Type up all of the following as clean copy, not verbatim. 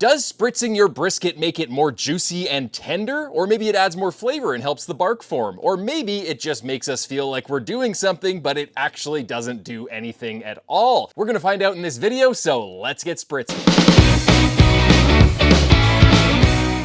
Does spritzing your brisket make it more juicy and tender? Or maybe it adds more flavor and helps the bark form? Or maybe it just makes us feel like we're doing something, but it actually doesn't do anything at all? We're gonna find out in this video, so let's get spritzing.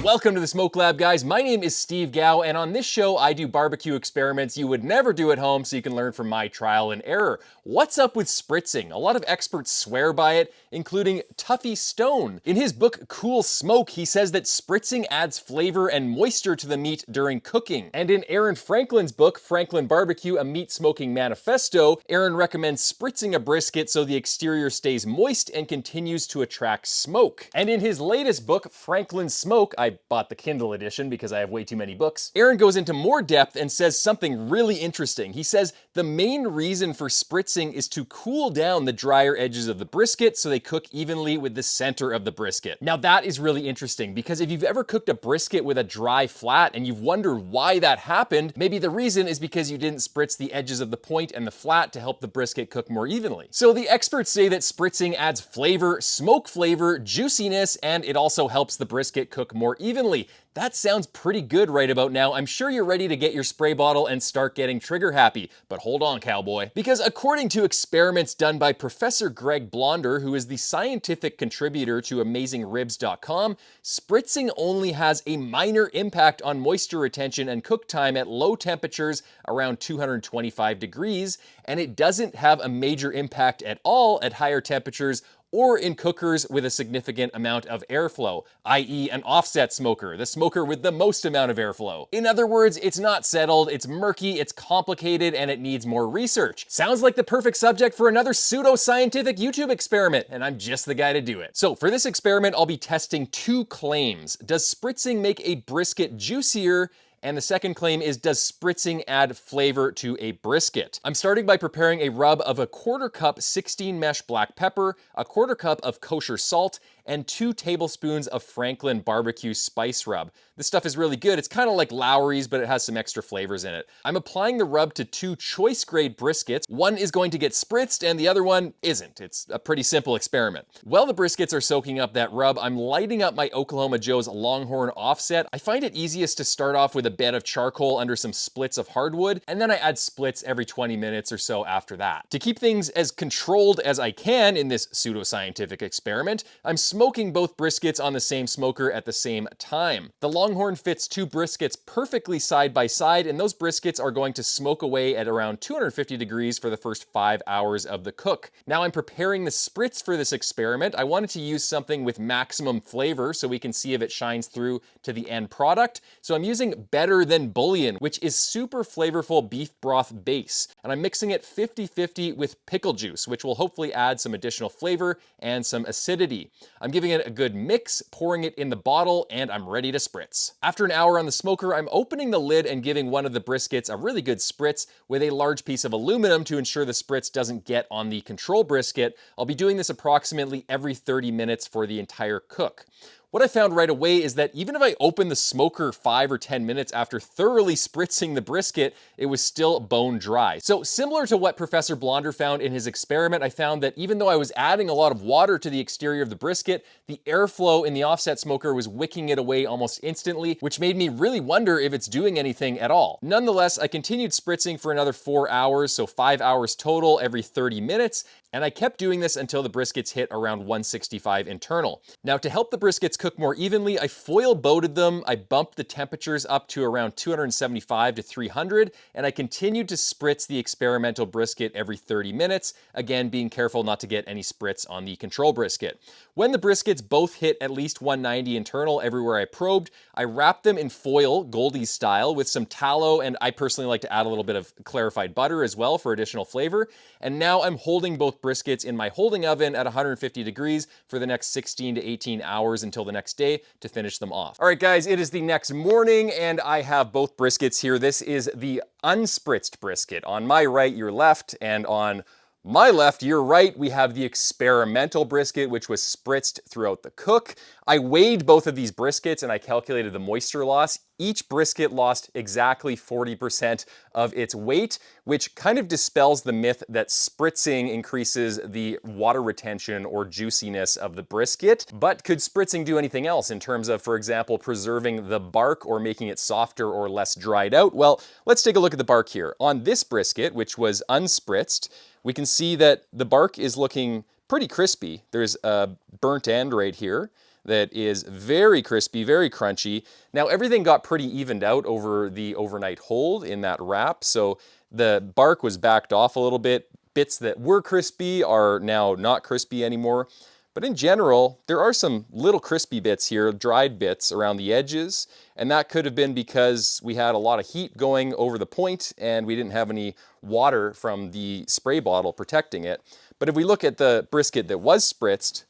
Welcome to the Smoke Lab, guys. My name is Steve Gow, and on this show, I do barbecue experiments you would never do at home so you can learn from my trial and error. What's up with spritzing? A lot of experts swear by it, including Tuffy Stone. In his book, Cool Smoke, he says that spritzing adds flavor and moisture to the meat during cooking. And in Aaron Franklin's book, Franklin BBQ, A Meat Smoking Manifesto, Aaron recommends spritzing a brisket so the exterior stays moist and continues to attract smoke. And in his latest book, Franklin Smoke, I bought the Kindle edition because I have way too many books, Aaron goes into more depth and says something really interesting. He says the main reason for spritzing is to cool down the drier edges of the brisket so they cook evenly with the center of the brisket. Now that is really interesting because if you've ever cooked a brisket with a dry flat and you've wondered why that happened, maybe the reason is because you didn't spritz the edges of the point and the flat to help the brisket cook more evenly. So the experts say that spritzing adds flavor, smoke flavor, juiciness, and it also helps the brisket cook more evenly. That sounds pretty good right about now. I'm sure you're ready to get your spray bottle and start getting trigger happy. But hold on, cowboy. Because according to experiments done by Professor Greg Blonder, who is the scientific contributor to AmazingRibs.com, spritzing only has a minor impact on moisture retention and cook time at low temperatures around 225 degrees, and it doesn't have a major impact at all at higher temperatures or in cookers with a significant amount of airflow, i.e. an offset smoker, the smoker with the most amount of airflow. In other words, it's not settled, it's murky, it's complicated, and it needs more research. Sounds like the perfect subject for another pseudo-scientific YouTube experiment, and I'm just the guy to do it. So for this experiment, I'll be testing two claims. Does spritzing make a brisket juicier? And the second claim is, does spritzing add flavor to a brisket? I'm starting by preparing a rub of a 1/4 cup 16 mesh black pepper, a 1/4 cup of kosher salt, and 2 tablespoons of Franklin BBQ spice rub. This stuff is really good. It's kind of like Lawry's, but it has some extra flavors in it. I'm applying the rub to 2 choice grade briskets. One is going to get spritzed and the other one isn't. It's a pretty simple experiment. While the briskets are soaking up that rub, I'm lighting up my Oklahoma Joe's Longhorn offset. I find it easiest to start off with a bed of charcoal under some splits of hardwood, and then I add splits every 20 minutes or so after that. To keep things as controlled as I can in this pseudoscientific experiment, I'm smoking both briskets on the same smoker at the same time. The Longhorn fits 2 briskets perfectly side by side, and those briskets are going to smoke away at around 250 degrees for the first 5 hours of the cook. Now I'm preparing the spritz for this experiment. I wanted to use something with maximum flavor so we can see if it shines through to the end product. So I'm using Better Than Bouillon, which is super flavorful beef broth base. And I'm mixing it 50-50 with pickle juice, which will hopefully add some additional flavor and some acidity. I'm giving it a good mix, pouring it in the bottle, and I'm ready to spritz. After an hour on the smoker, I'm opening the lid and giving one of the briskets a really good spritz with a large piece of aluminum to ensure the spritz doesn't get on the control brisket. I'll be doing this approximately every 30 minutes for the entire cook. What I found right away is that even if I opened the smoker 5 or 10 minutes after thoroughly spritzing the brisket, it was still bone dry. So similar to what Professor Blonder found in his experiment, I found that even though I was adding a lot of water to the exterior of the brisket, the airflow in the offset smoker was wicking it away almost instantly, which made me really wonder if it's doing anything at all. Nonetheless, I continued spritzing for another 4 hours, so 5 hours total every 30 minutes, and I kept doing this until the briskets hit around 165 internal. Now, to help the briskets cook more evenly, I foil boated them, I bumped the temperatures up to around 275 to 300, and I continued to spritz the experimental brisket every 30 minutes, again being careful not to get any spritz on the control brisket. When the briskets both hit at least 190 internal everywhere I probed, I wrapped them in foil, Goldie's style, with some tallow, and I personally like to add a little bit of clarified butter as well for additional flavor. And now I'm holding both briskets in my holding oven at 150 degrees for the next 16 to 18 hours until the next day to finish them off. All right, guys, it is the next morning and I have both briskets here. This is the unspritzed brisket. On my right, your left, and on my left, your right, we have the experimental brisket, which was spritzed throughout the cook. I weighed both of these briskets and I calculated the moisture loss. Each brisket lost exactly 40% of its weight, which kind of dispels the myth that spritzing increases the water retention or juiciness of the brisket. But could spritzing do anything else in terms of, for example, preserving the bark or making it softer or less dried out? Well, let's take a look at the bark here. On this brisket, which was unspritzed, we can see that the bark is looking pretty crispy. There's a burnt end right here that is very crispy, very crunchy. Now everything got pretty evened out over the overnight hold in that wrap, so the bark was backed off a little bit. Bits that were crispy are now not crispy anymore. But in general, there are some little crispy bits here, dried bits around the edges, and that could have been because we had a lot of heat going over the point and we didn't have any water from the spray bottle protecting it. But if we look at the brisket that was spritzed,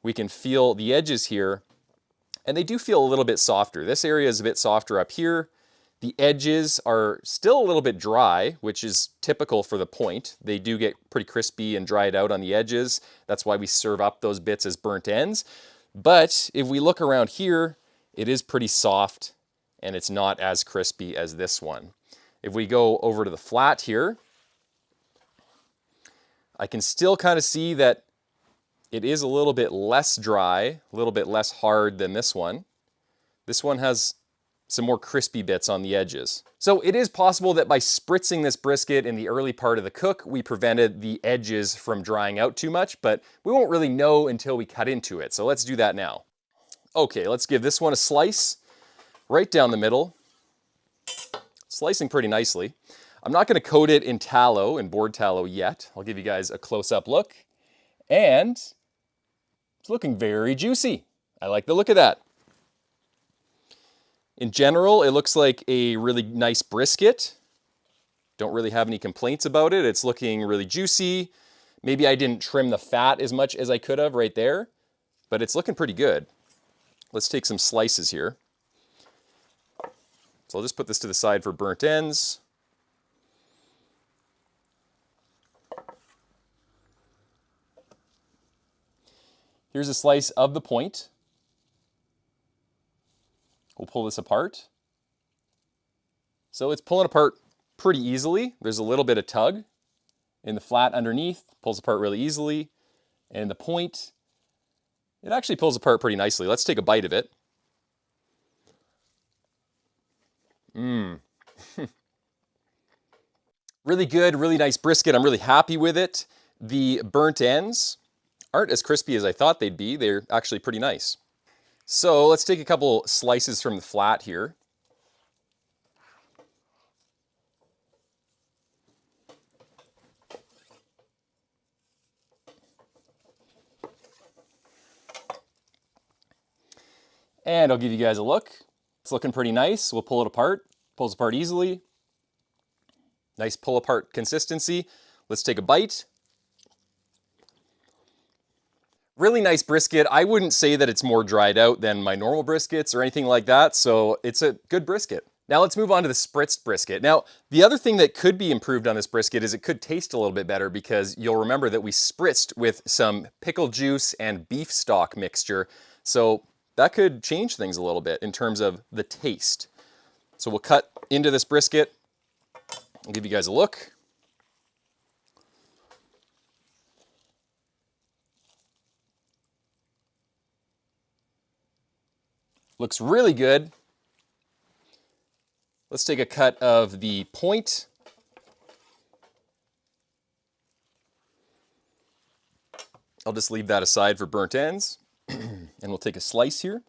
we can feel the edges here, and they do feel a little bit softer. This area is a bit softer up here. The edges are still a little bit dry, which is typical for the point. They do get pretty crispy and dried out on the edges. That's why we serve up those bits as burnt ends. But if we look around here, it is pretty soft and it's not as crispy as this one. If we go over to the flat here, I can still kind of see that it is a little bit less dry, a little bit less hard than this one. This one has some more crispy bits on the edges. So it is possible that by spritzing this brisket in the early part of the cook, we prevented the edges from drying out too much, but we won't really know until we cut into it. So let's do that now. Okay, let's give this one a slice right down the middle. Slicing pretty nicely. I'm not going to coat it in tallow, in board tallow yet. I'll give you guys a close-up look. And it's looking very juicy. I like the look of that. In general, it looks like a really nice brisket. Don't really have any complaints about it. It's looking really juicy. Maybe I didn't trim the fat as much as I could have right there, but it's looking pretty good. Let's take some slices here. So I'll just put this to the side for burnt ends. Here's a slice of the point. We'll pull this apart. So it's pulling apart pretty easily. There's a little bit of tug in the flat underneath, pulls apart really easily. And the point, it actually pulls apart pretty nicely. Let's take a bite of it. Really good, really nice brisket. I'm really happy with it. The burnt ends aren't as crispy as I thought they'd be. They're actually pretty nice. So let's take a couple slices from the flat here. And I'll give you guys a look. It's looking pretty nice. We'll pull it apart. Pulls apart easily. Nice pull apart consistency. Let's take a bite. Really nice brisket. I wouldn't say that it's more dried out than my normal briskets or anything like that, so it's a good brisket. Now let's move on to the spritzed brisket. Now, the other thing that could be improved on this brisket is it could taste a little bit better because you'll remember that we spritzed with some pickle juice and beef stock mixture, so that could change things a little bit in terms of the taste. So we'll cut into this brisket. I'll give you guys a look. Looks really good. Let's take a cut of the point. I'll just leave that aside for burnt ends. And we'll take a slice here.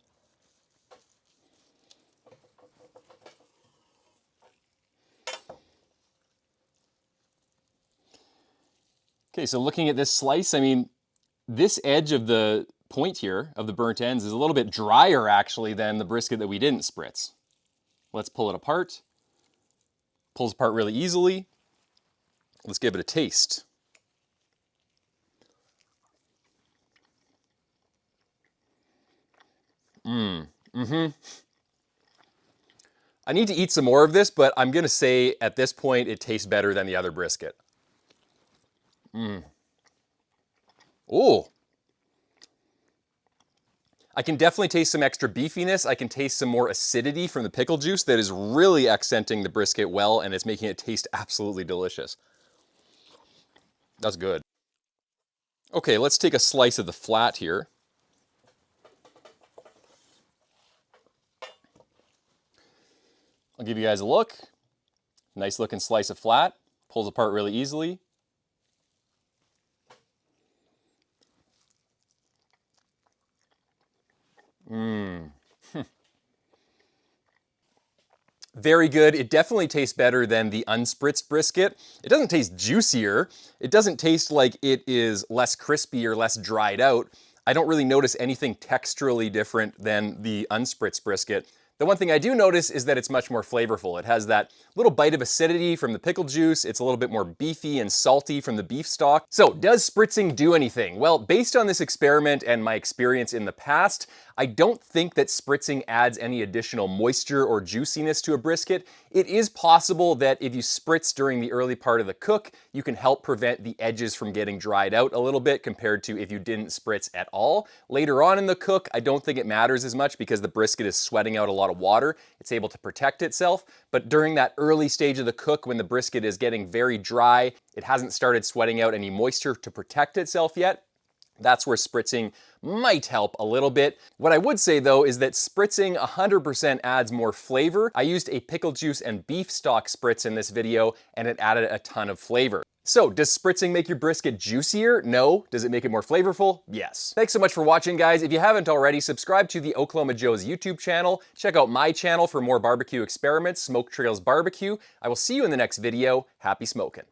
Okay, so looking at this slice, I mean, this edge of the point here of the burnt ends is a little bit drier actually than the brisket that we didn't spritz. Let's pull it apart. Pulls apart really easily. Let's give it a taste. I need to eat some more of this, but I'm gonna say at this point it tastes better than the other brisket. Oh. I can definitely taste some extra beefiness. I can taste some more acidity from the pickle juice that is really accenting the brisket well, and it's making it taste absolutely delicious. That's good. Okay, let's take a slice of the flat here. I'll give you guys a look. Nice looking slice of flat. Pulls apart really easily. Very good. It definitely tastes better than the unspritzed brisket. It doesn't taste juicier. It doesn't taste like it is less crispy or less dried out. I don't really notice anything texturally different than the unspritz brisket. The one thing I do notice is that it's much more flavorful. It has that little bite of acidity from the pickle juice. It's a little bit more beefy and salty from the beef stock. So does spritzing do anything? Well, based on this experiment and my experience in the past, I don't think that spritzing adds any additional moisture or juiciness to a brisket. It is possible that if you spritz during the early part of the cook, you can help prevent the edges from getting dried out a little bit compared to if you didn't spritz at all. Later on in the cook, I don't think it matters as much because the brisket is sweating out a lot of water. It's able to protect itself. But during that early stage of the cook, when the brisket is getting very dry, it hasn't started sweating out any moisture to protect itself yet, that's where spritzing might help a little bit. What I would say though is that spritzing 100% adds more flavor. I used a pickle juice and beef stock spritz in this video and it added a ton of flavor. So does spritzing make your brisket juicier? No. Does it make it more flavorful? Yes. Thanks so much for watching, guys. If you haven't already, subscribe to the Oklahoma Joe's YouTube channel. Check out my channel for more barbecue experiments, Smoke Trails Barbecue. I will see you in the next video. Happy smoking.